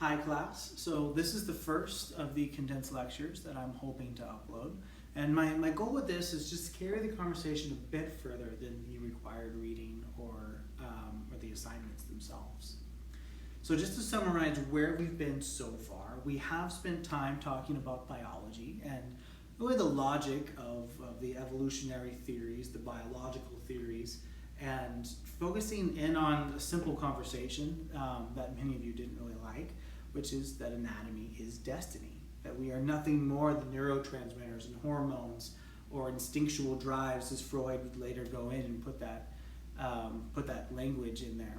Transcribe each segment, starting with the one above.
Hi class, so this is the first of the condensed lectures that I'm hoping to upload. And my goal with this is just to carry the conversation a bit further than the required reading or the assignments themselves. So just to summarize where we've been so far, we have spent time talking about biology and really the logic of the evolutionary theories, the biological theories, and focusing in on a simple conversation that many of you didn't really like, which is that anatomy is destiny, that we are nothing more than neurotransmitters and hormones or instinctual drives, as Freud would later go in and put that language in there.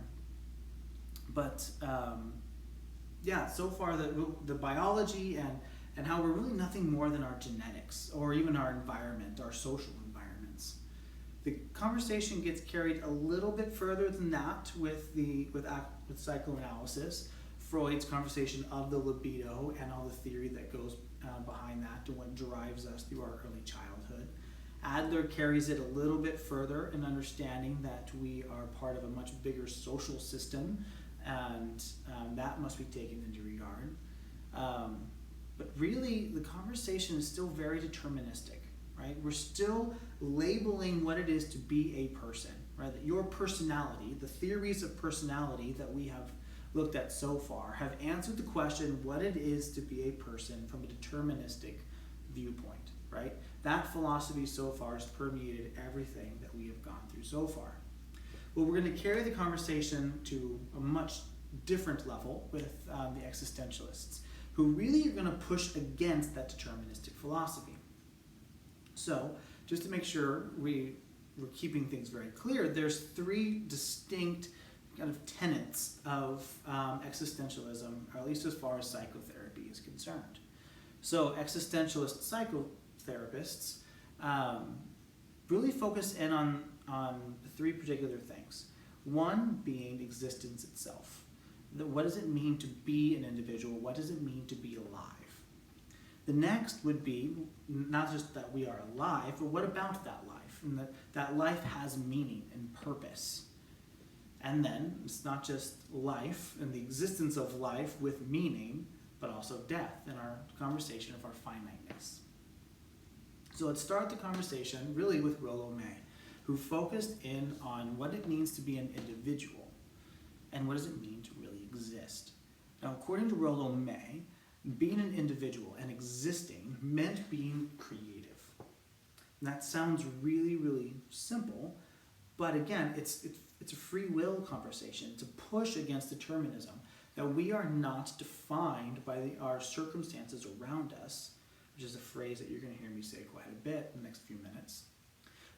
But yeah, so far the biology and how we're really nothing more than our genetics or even our environment, our social environments. The conversation gets carried a little bit further than that with psychoanalysis, Freud's conversation of the libido and all the theory that goes behind that and what drives us through our early childhood. Adler carries it a little bit further in understanding that we are part of a much bigger social system, and that must be taken into regard. But really, the conversation is still very deterministic, right? We're still labeling what it is to be a person, right? That your personality, the theories of personality that we have looked at so far, have answered the question what it is to be a person from a deterministic viewpoint, right? That philosophy so far has permeated everything that we have gone through so far. Well, we're going to carry the conversation to a much different level with the existentialists, who really are going to push against that deterministic philosophy. So, just to make sure we're keeping things very clear, there's three distinct kind of tenets of existentialism, or at least as far as psychotherapy is concerned. So existentialist psychotherapists really focus in on three particular things. One being existence itself. What does it mean to be an individual? What does it mean to be alive? The next would be not just that we are alive, but what about that life? And that life has meaning and purpose. And then it's not just life and the existence of life with meaning, but also death and our conversation of our finiteness. So let's start the conversation really with Rollo May, who focused in on what it means to be an individual and what does it mean to really exist. Now, according to Rollo May, being an individual and existing meant being creative. And that sounds really, really simple, but again, it's a free will conversation. It's a push against determinism, that we are not defined by our circumstances around us, which is a phrase that you're going to hear me say quite a bit in the next few minutes.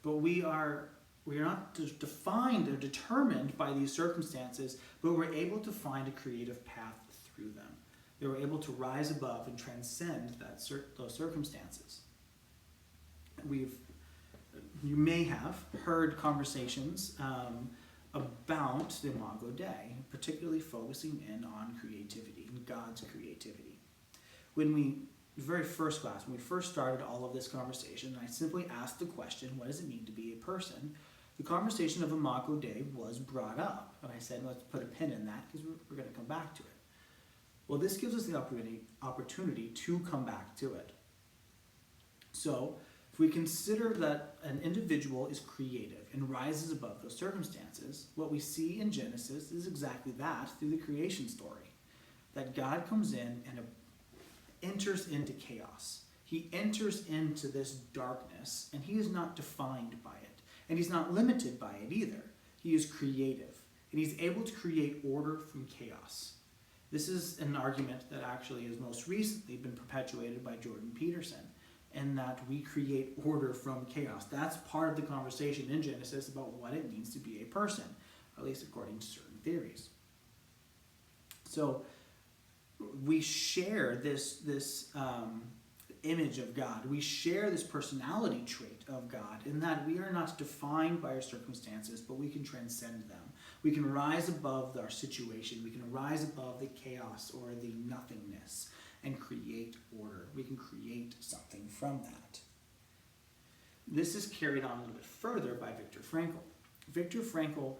But we are not defined or determined by these circumstances, but we're able to find a creative path through them. They were able to rise above and transcend those circumstances. You may have heard conversations about the Imago Dei, particularly focusing in on creativity and God's creativity. The very first class, when we first started all of this conversation, I simply asked the question, what does it mean to be a person? The conversation of Imago Dei was brought up, and I said, let's put a pin in that because we're going to come back to it. Well, this gives us the opportunity to come back to it. So, if we consider that an individual is creative and rises above those circumstances, what we see in Genesis is exactly that through the creation story. That God comes in and enters into chaos. He enters into this darkness, and he is not defined by it. And he's not limited by it either. He is creative, and he's able to create order from chaos. This is an argument that actually has most recently been perpetuated by Jordan Peterson, in that we create order from chaos. That's part of the conversation in Genesis about what it means to be a person, at least according to certain theories. So we share this image of God. We share this personality trait of God in that we are not defined by our circumstances, but we can transcend them. We can rise above our situation. We can rise above the chaos or the nothingness and create order. We can create something from that. This is carried on a little bit further by Viktor Frankl. Viktor Frankl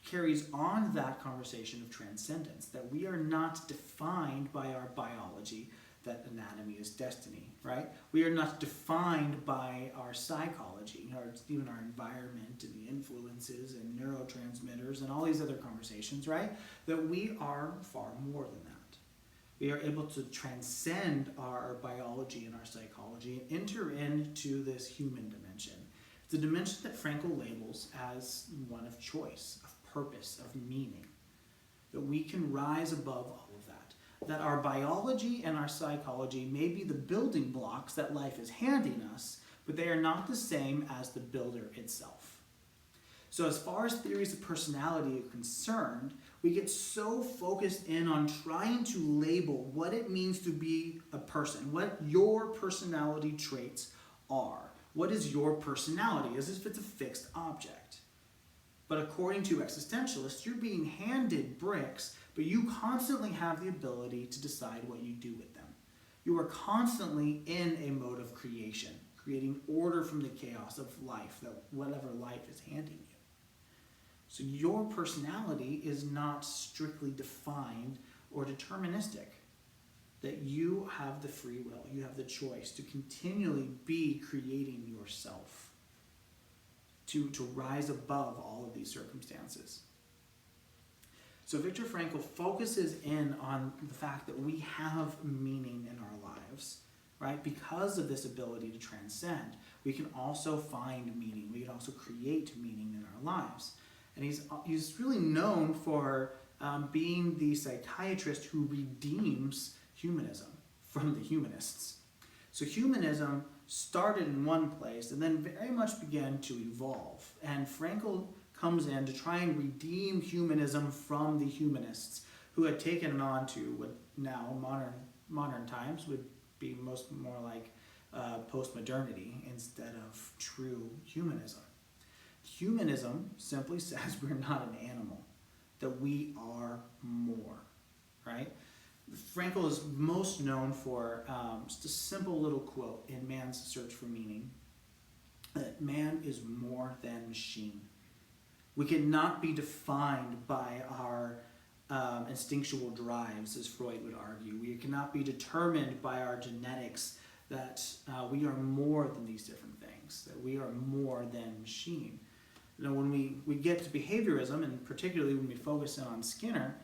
carries on that conversation of transcendence, that we are not defined by our biology, that anatomy is destiny, right? We are not defined by our psychology, or even our environment and the influences and neurotransmitters and all these other conversations, right? That we are far more than that. We are able to transcend our biology and our psychology and enter into this human dimension. It's a dimension that Frankl labels as one of choice, of purpose, of meaning. That we can rise above all of that. That our biology and our psychology may be the building blocks that life is handing us, but they are not the same as the builder itself. So as far as theories of personality are concerned, we get so focused in on trying to label what it means to be a person, what your personality traits are. What is your personality, as if it's a fixed object. But according to existentialists, you're being handed bricks, but you constantly have the ability to decide what you do with them. You are constantly in a mode of creation, creating order from the chaos of life, that whatever life is handing you. So your personality is not strictly defined or deterministic. That you have the free will, you have the choice to continually be creating yourself, to rise above all of these circumstances. So Viktor Frankl focuses in on the fact that we have meaning in our lives, right? Because of this ability to transcend, we can also find meaning. We can also create meaning in our lives. And he's really known for being the psychiatrist who redeems humanism from the humanists. So humanism started in one place and then very much began to evolve. And Frankl comes in to try and redeem humanism from the humanists, who had taken it on to what now modern times would be more like post-modernity instead of true humanism. Humanism simply says we're not an animal, that we are more, right? Frankl is most known for just a simple little quote in Man's Search for Meaning, that man is more than machine. We cannot be defined by our instinctual drives, as Freud would argue. We cannot be determined by our genetics, that we are more than these different things, that we are more than machine. You know, when we get to behaviorism, and particularly when we focus in on Skinner,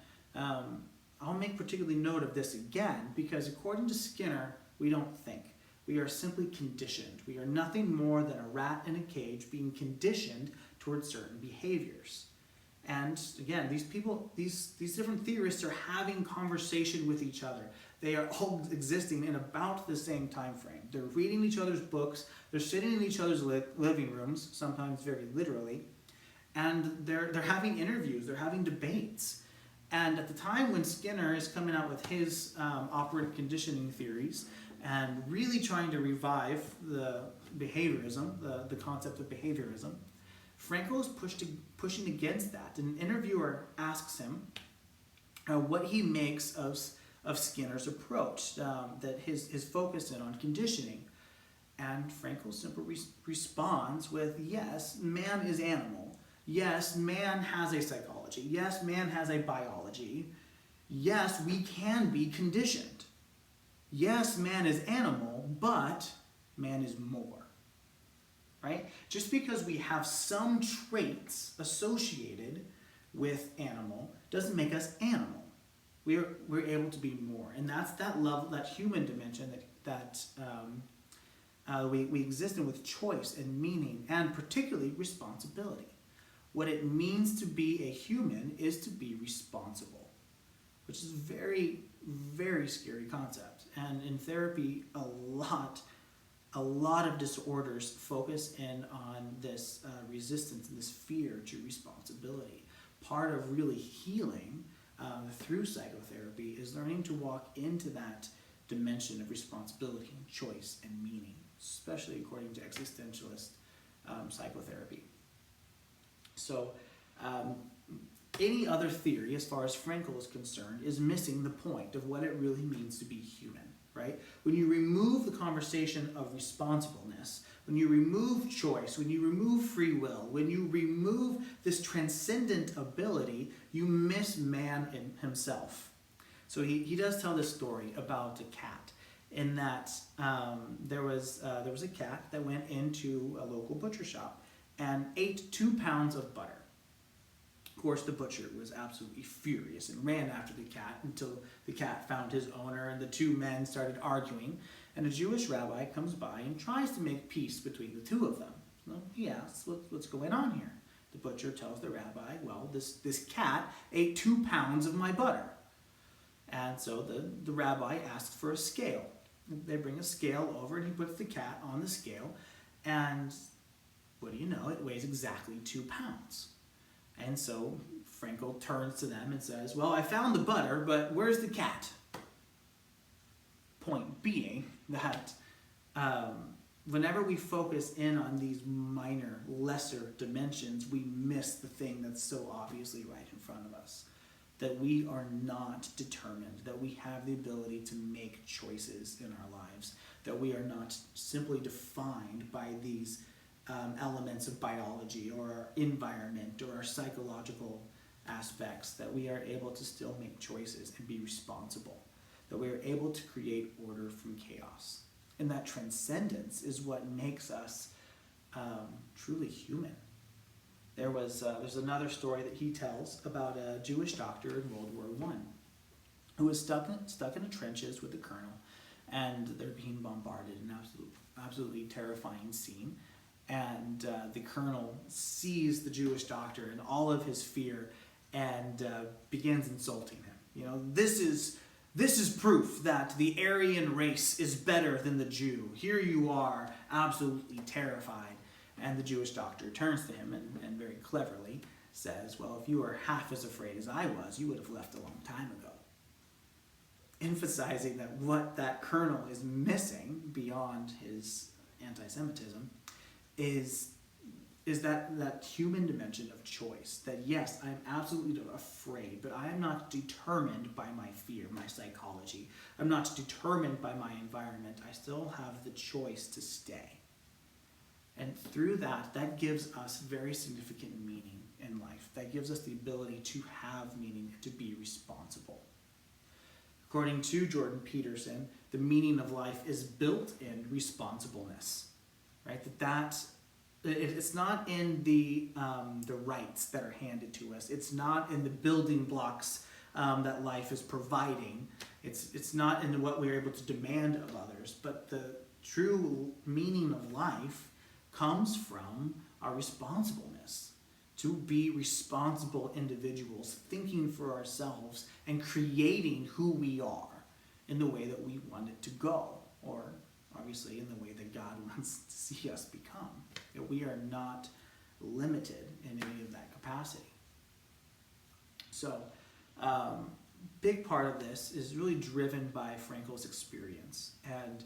I'll make particularly note of this again, because according to Skinner, we don't think. We are simply conditioned. We are nothing more than a rat in a cage being conditioned towards certain behaviors. And again, these people, these different theorists are having conversation with each other. They are all existing in about the same time frame. They're reading each other's books. They're sitting in each other's living rooms, sometimes very literally, and they're having interviews. They're having debates. And at the time when Skinner is coming out with his operative conditioning theories and really trying to revive the behaviorism, the concept of behaviorism, Frankl is pushing against that. An interviewer asks him what he makes of Skinner's approach, that his focus in on conditioning. And Frankl simply responds with, yes, man is animal. Yes, man has a psychology. Yes, man has a biology. Yes, we can be conditioned. Yes, man is animal, but man is more. Right? Just because we have some traits associated with animal doesn't make us animal. We're able to be more, and that's that level, that human dimension that we exist in, with choice and meaning, and particularly responsibility. What it means to be a human is to be responsible, which is a very, very scary concept. And in therapy, a lot of disorders focus in on this resistance and this fear to responsibility. Part of really healing through psychotherapy is learning to walk into that dimension of responsibility and choice and meaning, especially according to existentialist psychotherapy. So any other theory, as far as Frankl is concerned, is missing the point of what it really means to be human, right? When you remove the conversation of responsibleness when you remove choice, when you remove free will, when you remove this transcendent ability, you miss man in himself. So he does tell this story about a cat, in that there was a cat that went into a local butcher shop and ate 2 pounds of butter. Of course, the butcher was absolutely furious and ran after the cat until the cat found his owner, and the two men started arguing. And a Jewish rabbi comes by and tries to make peace between the two of them. So he asks, what's going on here? The butcher tells the rabbi, well, this cat ate 2 pounds of my butter. And so the rabbi asks for a scale. They bring a scale over, and he puts the cat on the scale, and what do you know? It weighs exactly 2 pounds. And so Frankel turns to them and says, well, I found the butter, but where's the cat? Point being that whenever we focus in on these minor, lesser dimensions, we miss the thing that's so obviously right in front of us. That we are not determined, that we have the ability to make choices in our lives, that we are not simply defined by these elements of biology or our environment or our psychological aspects, that we are able to still make choices and be responsible, that we are able to create order from chaos. And that transcendence is what makes us truly human. There's another story that he tells about a Jewish doctor in World War I who was stuck in the trenches with the colonel, and they're being bombarded, an absolutely terrifying scene. And the colonel sees the Jewish doctor in all of his fear and begins insulting him. You know, this is proof that the Aryan race is better than the Jew. Here you are, absolutely terrified. And the Jewish doctor turns to him and very cleverly says, well, if you were half as afraid as I was, you would have left a long time ago. Emphasizing that what that colonel is missing beyond his anti-Semitism is that human dimension of choice. That yes, I'm absolutely afraid, but I am not determined by my fear, my psychology. I'm not determined by my environment. I still have the choice to stay. And through that gives us very significant meaning in life. That gives us the ability to have meaning and to be responsible. According to Jordan Peterson, the meaning of life is built in responsibleness. Right? It's not in the rights that are handed to us. It's not in the building blocks that life is providing. It's not in what we're able to demand of others. But the true meaning of life comes from our responsibleness. To be responsible individuals, thinking for ourselves and creating who we are in the way that we want it to go, or obviously in the way that God wants to see us become. That we are not limited in any of that capacity. So, big part of this is really driven by Frankel's experience. And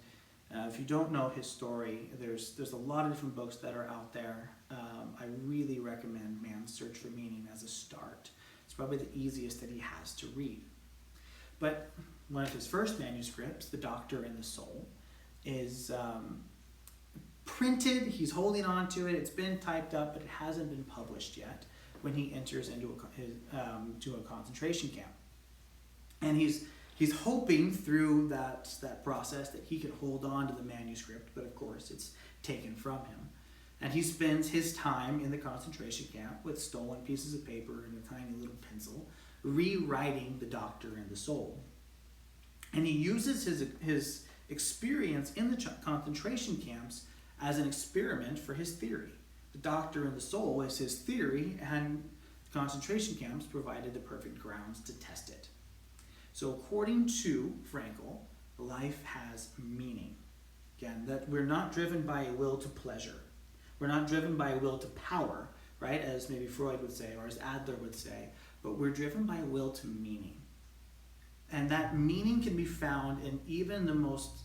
if you don't know his story, there's a lot of different books that are out there. I really recommend Man's Search for Meaning as a start. It's probably the easiest that he has to read. But one of his first manuscripts, The Doctor and the Soul, is printed. He's holding on to it. It's been typed up, but it hasn't been published yet when he enters into a concentration camp. And he's hoping through that process that he can hold on to the manuscript, but of course it's taken from him. And he spends his time in the concentration camp with stolen pieces of paper and a tiny little pencil, rewriting The Doctor and the Soul. And he uses his experience in the concentration camps as an experiment for his theory. The Doctor and the Soul is his theory, and the concentration camps provided the perfect grounds to test it. So according to Frankel, life has meaning. Again, that we're not driven by a will to pleasure. We're not driven by a will to power, right, as maybe Freud would say, or as Adler would say, but we're driven by a will to meaning. And that meaning can be found in even the most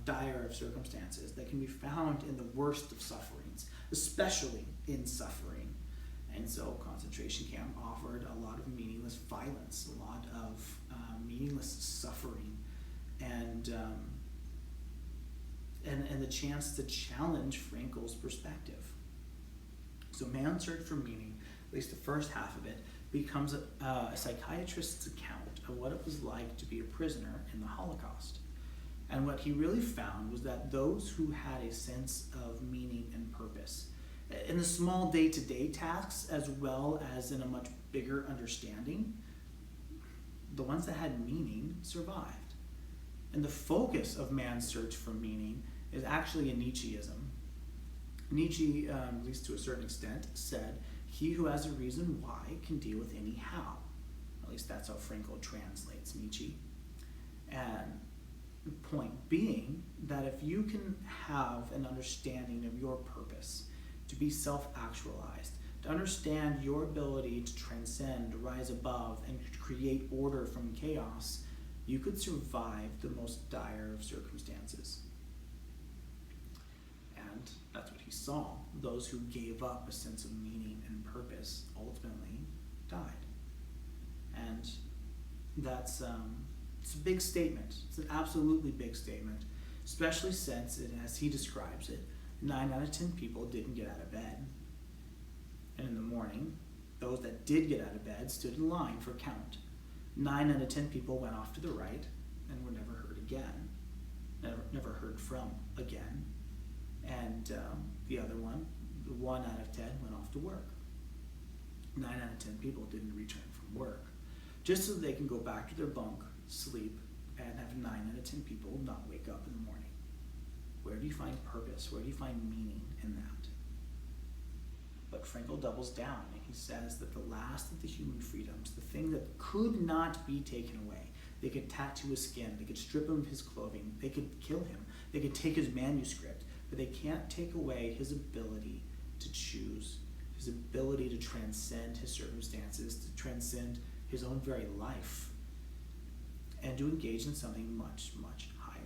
dire of circumstances. That can be found in the worst of sufferings, especially in suffering. And so concentration camp offered a lot of meaningless violence, a lot of meaningless suffering. And and the chance to challenge Frankl's perspective. So Man's Search for Meaning, at least the first half of it, becomes a psychiatrist's account of what it was like to be a prisoner in the Holocaust. And what he really found was that those who had a sense of meaning and purpose, in the small day-to-day tasks as well as in a much bigger understanding, the ones that had meaning survived. And the focus of Man's Search for Meaning is actually a Nietzscheism. Nietzsche, at least to a certain extent, said, "He who has a reason why can deal with any how." At least that's how Frankl translates Nietzsche. And the point being that if you can have an understanding of your purpose, to be self-actualized, to understand your ability to transcend, rise above, and create order from chaos, you could survive the most dire of circumstances. And that's what he saw. Those who gave up a sense of meaning and purpose ultimately died. And that's it's a big statement. It's an absolutely big statement, especially since, as he describes it, 9 out of 10 people didn't get out of bed. And in the morning, those that did get out of bed stood in line for count. 9 out of 10 people went off to the right and were never heard again, never heard from again. And the other one, the 1 out of 10, went off to work. 9 out of 10 people didn't return from work, just so they can go back to their bunk, sleep, and have 9 out of 10 people not wake up in the morning. Where do you find purpose? Where do you find meaning in that? But Frankl doubles down and he says that the last of the human freedoms, the thing that could not be taken away, they could tattoo his skin, they could strip him of his clothing, they could kill him, they could take his manuscript, but they can't take away his ability to choose, his ability to transcend his circumstances, to transcend his own very life, and to engage in something much, much higher.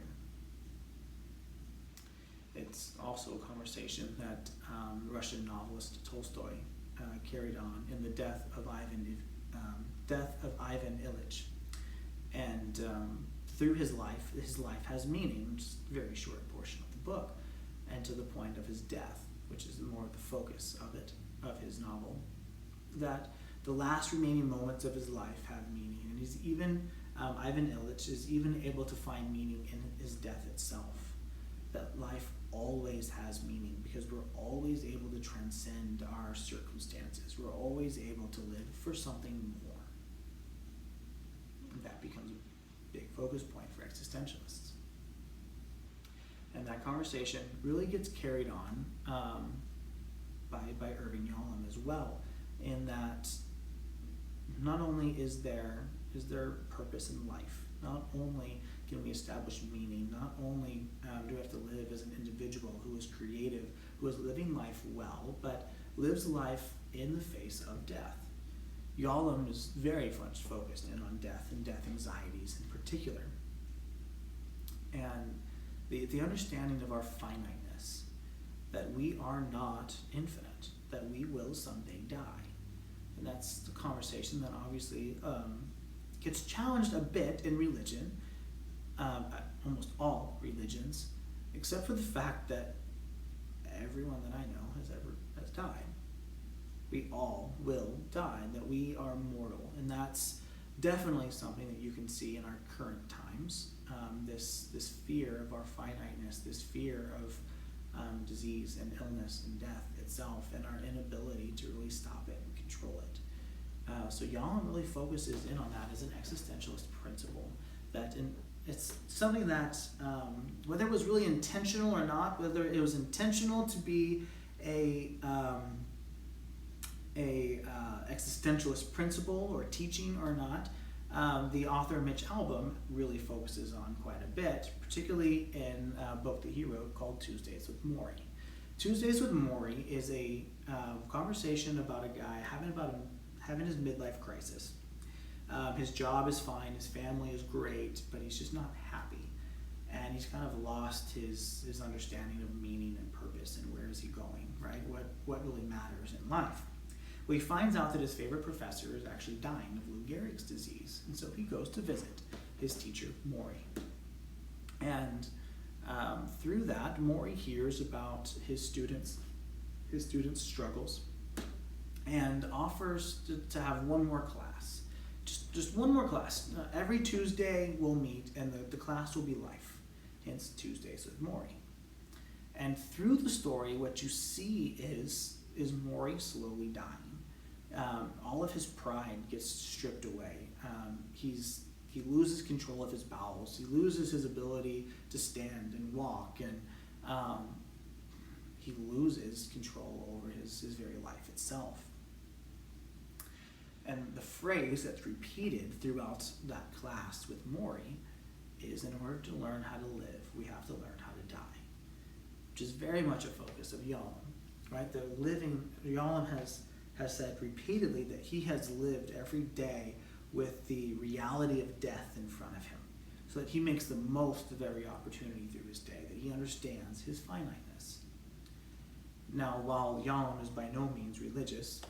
It's also a conversation that Russian novelist Tolstoy carried on in the death of Ivan Ilyich. And through his life has meaning, just a very short portion of the book, and to the point of his death, which is more of the focus of his novel, that the last remaining moments of his life have meaning, and he's even Ivan Ilyich is even able to find meaning in his death itself. That life always has meaning because we're always able to transcend our circumstances. We're always able to live for something more. And that becomes a big focus point for existentialists. And that conversation really gets carried on by Irving Yalom as well, in that not only is there purpose in life, not only can we establish meaning, not only do we have to live as an individual who is creative, who is living life well, but lives life in the face of death. Yalom is very much focused in on death and death anxieties in particular. And the understanding of our finiteness, that we are not infinite, that we will someday die. And that's the conversation that obviously gets challenged a bit in religion, almost all religions, except for the fact that everyone that I know has died. We all will die, that we are mortal, and that's definitely something that you can see in our current times. This fear of our finiteness, this fear of disease and illness and death itself, and our inability to really stop it and control it. So Yalom really focuses in on that as an existentialist principle. It's something that, whether it was really intentional or not, whether it was intentional to be a existentialist principle or teaching or not, the author Mitch Albom really focuses on quite a bit, particularly in a book that he wrote called Tuesdays with Morrie. Tuesdays with Morrie is a conversation about a guy having his midlife crisis. His job is fine, his family is great, but he's just not happy. And he's kind of lost his understanding of meaning and purpose and where is he going, right? What really matters in life. Well, he finds out that his favorite professor is actually dying of Lou Gehrig's disease. And so he goes to visit his teacher, Morrie. And Through that, Maury hears about his students' struggles, and offers to have one more class. Just one more class. Every Tuesday we'll meet, and the class will be life. Hence Tuesdays with Maury. And through the story, what you see is Maury slowly dying. All of his pride gets stripped away. He loses control of his bowels. He loses his ability to stand and walk, and he loses control over his very life itself. And the phrase that's repeated throughout that class with Maury is, in order to learn how to live, we have to learn how to die, which is very much a focus of Yalom, right? Yalom has said repeatedly that he has lived every day with the reality of death in front of him, so that he makes the most of every opportunity through his day, that he understands his finiteness. Now, while Yalom is by no means religious,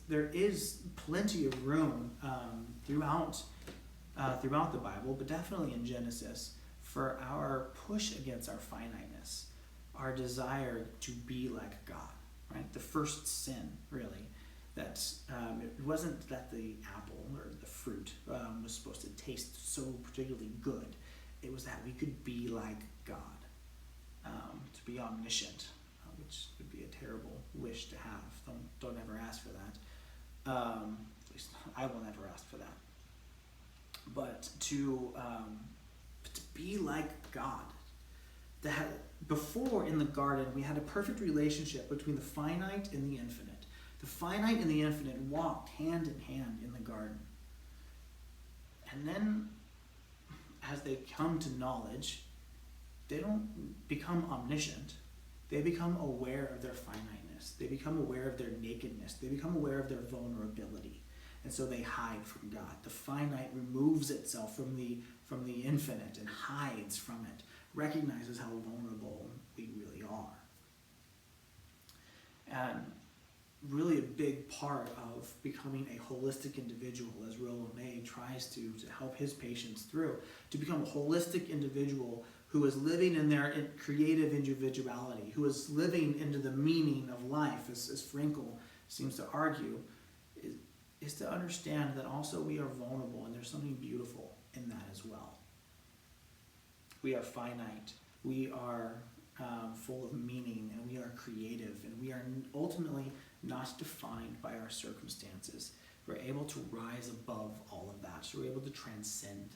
there is plenty of room throughout the Bible, but definitely in Genesis, for our push against our finiteness, our desire to be like God, right? The first sin, really, that it wasn't that the apple or the fruit was supposed to taste so particularly good. It was that we could be like God, to be omniscient, which would be a terrible wish to have. Don't ever ask for that. At least I will never ask for that. But to be like God. That before in the garden we had a perfect relationship between the finite and the infinite. The finite and the infinite walked hand in hand in the garden. And then, as they come to knowledge, they don't become omniscient. They become aware of their finiteness. They become aware of their nakedness. They become aware of their vulnerability. And so they hide from God. The finite removes itself from the infinite and hides from it, recognizes how vulnerable we really are. And really a big part of becoming a holistic individual, as Rollo May tries to help his patients through, to become a holistic individual who is living in their creative individuality, who is living into the meaning of life, as Frankel seems to argue, is to understand that also we are vulnerable, and there's something beautiful in that as well. We are finite, we are full of meaning, and we are creative, and we are ultimately not defined by our circumstances. We're able to rise above all of that, so we're able to transcend.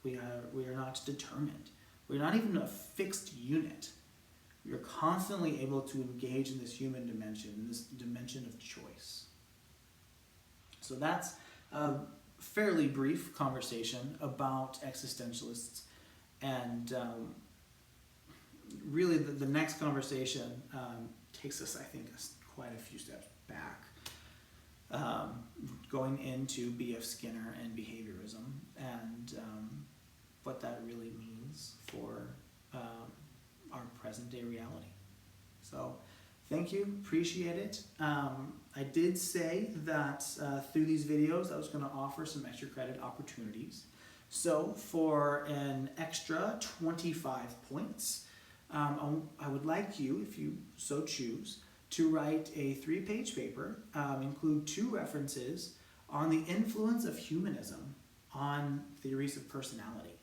We are not determined. We're not even a fixed unit. We are constantly able to engage in this human dimension, in this dimension of choice. So that's a fairly brief conversation about existentialists, and really the next conversation takes us, I think, quite a few steps back, going into B.F. Skinner and behaviorism, and what that really means for our present day reality. So thank you, appreciate it. I did say that through these videos I was going to offer some extra credit opportunities. So for an extra 25 points, I would like you, if you so choose, to write a 3-page paper, include 2 references on the influence of humanism on theories of personality,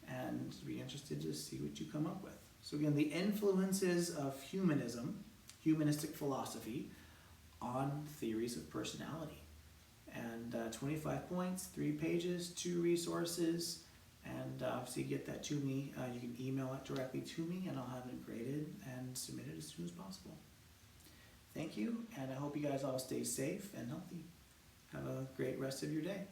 and be interested to see what you come up with. So again, the influences of humanism, humanistic philosophy, on theories of personality. And 25 points, 3 pages, 2 resources, and so you get that to me. You can email it directly to me, and I'll have it graded and submitted as soon as possible. Thank you, and I hope you guys all stay safe and healthy. Have a great rest of your day.